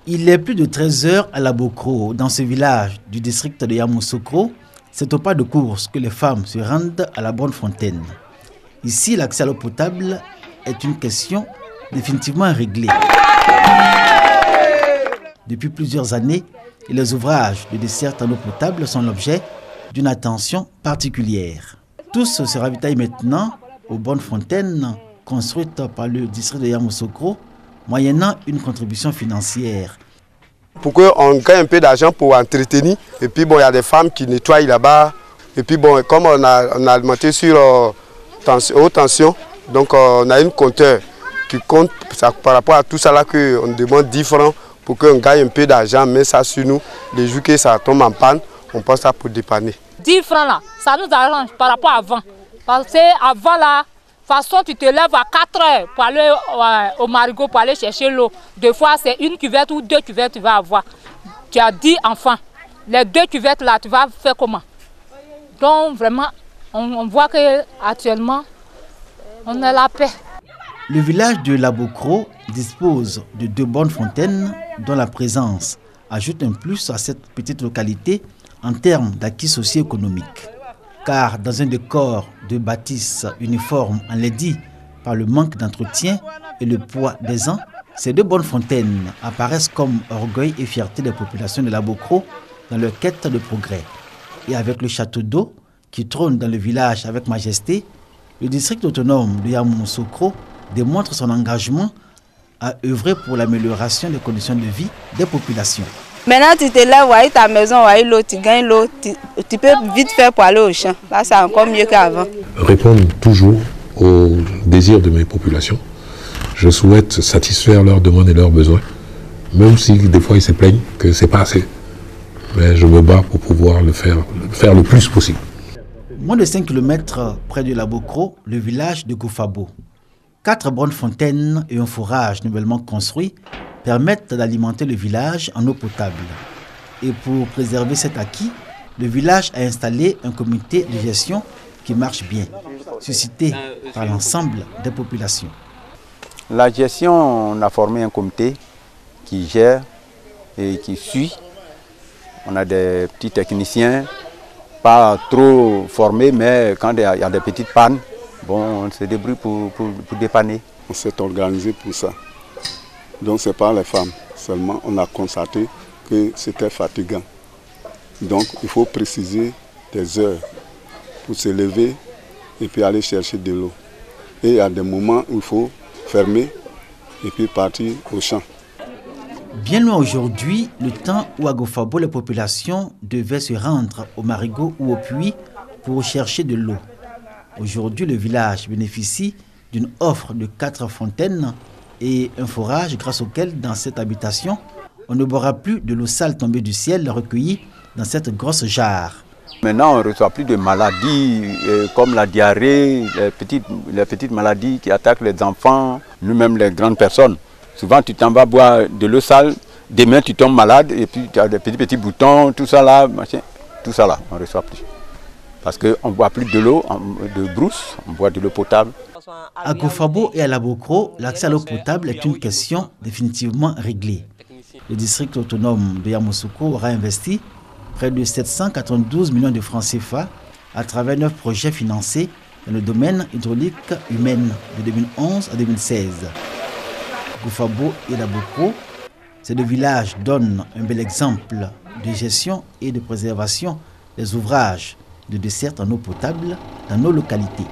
Il est plus de 13 heures à Labokro, dans ce village du district de Yamoussoukro. C'est au pas de course que les femmes se rendent à la Bonne Fontaine. Ici, l'accès à l'eau potable est une question définitivement réglée. Depuis plusieurs années, les ouvrages de desserte en eau potable sont l'objet d'une attention particulière. Tous se ravitaillent maintenant aux Bonnes Fontaines construites par le district de Yamoussoukro, moyennant une contribution financière. Pour qu'on gagne un peu d'argent pour entretenir. Et puis bon, il y a des femmes qui nettoient là-bas. Et puis bon, comme on a alimenté sur haute tension, donc on a une compteur qui compte ça, par rapport à tout ça là qu'on demande 10 francs pour qu'on gagne un peu d'argent, mais ça sur nous, les jours que ça tombe en panne, on passe ça pour dépanner. 10 francs là, ça nous arrange par rapport à avant. Parce qu'avant là, de toute façon, tu te lèves à 4 heures pour aller au marigot, pour aller chercher l'eau. Des fois, c'est une cuvette ou 2 cuvettes que tu vas avoir. Tu as 10 enfants. Les 2 cuvettes là, tu vas faire comment? Donc vraiment, on voit qu'actuellement, on a la paix. Le village de Labokro dispose de 2 bonnes fontaines dont la présence ajoute un plus à cette petite localité en termes d'acquis socio-économiques. Car dans un décor de bâtisse uniforme enlaidi par le manque d'entretien et le poids des ans, ces 2 bonnes fontaines apparaissent comme orgueil et fierté des populations de Labokro dans leur quête de progrès. Et avec le château d'eau qui trône dans le village avec majesté, le district autonome de Yamoussoukro démontre son engagement à œuvrer pour l'amélioration des conditions de vie des populations. Maintenant, tu te lèves, vois ta maison, vois l'eau, tu gagnes l'eau, tu peux vite faire pour aller au champ. Là, c'est encore mieux qu'avant. Répondre toujours aux désirs de mes populations. Je souhaite satisfaire leurs demandes et leurs besoins, même si des fois ils se plaignent que ce n'est pas assez. Mais je me bats pour pouvoir le faire le plus possible. Moins de 5 km près de Labokro, le village de Goufabo. 4 bonnes fontaines et un forage nouvellement construit permettent d'alimenter le village en eau potable. Et pour préserver cet acquis, le village a installé un comité de gestion qui marche bien, suscité par l'ensemble des populations. La gestion, on a formé un comité qui gère et qui suit. On a des petits techniciens, pas trop formés, mais quand il y a des petites pannes, bon, on se débrouille pour dépanner. On s'est organisé pour ça. Donc ce n'est pas les femmes seulement, on a constaté que c'était fatigant. Donc il faut préciser des heures pour se lever et puis aller chercher de l'eau. Et il y a des moments où il faut fermer et puis partir au champ. Bien loin aujourd'hui, le temps où à Goufabo les populations devaient se rendre au marigot ou au puits pour chercher de l'eau. Aujourd'hui, le village bénéficie d'une offre de 4 fontaines et un forage grâce auquel, dans cette habitation, on ne boira plus de l'eau sale tombée du ciel recueillie dans cette grosse jarre. Maintenant, on ne reçoit plus de maladies comme la diarrhée, les petites maladies qui attaquent les enfants, nous-mêmes les grandes personnes. Souvent, tu t'en vas boire de l'eau sale, demain tu tombes malade et puis tu as des petits boutons, tout ça là, machin, tout ça là, on ne reçoit plus. Parce qu'on ne boit plus de l'eau de brousse, on boit de l'eau potable. À Goufabo et à Labokro, l'accès à l'eau potable est une question définitivement réglée. Le district autonome de Yamoussoukro aura investi près de 792 millions de francs CFA à travers 9 projets financés dans le domaine hydraulique humaine de 2011 à 2016. Goufabo et Labokro, ces 2 villages donnent un bel exemple de gestion et de préservation des ouvrages de desserte en eau potable dans nos localités.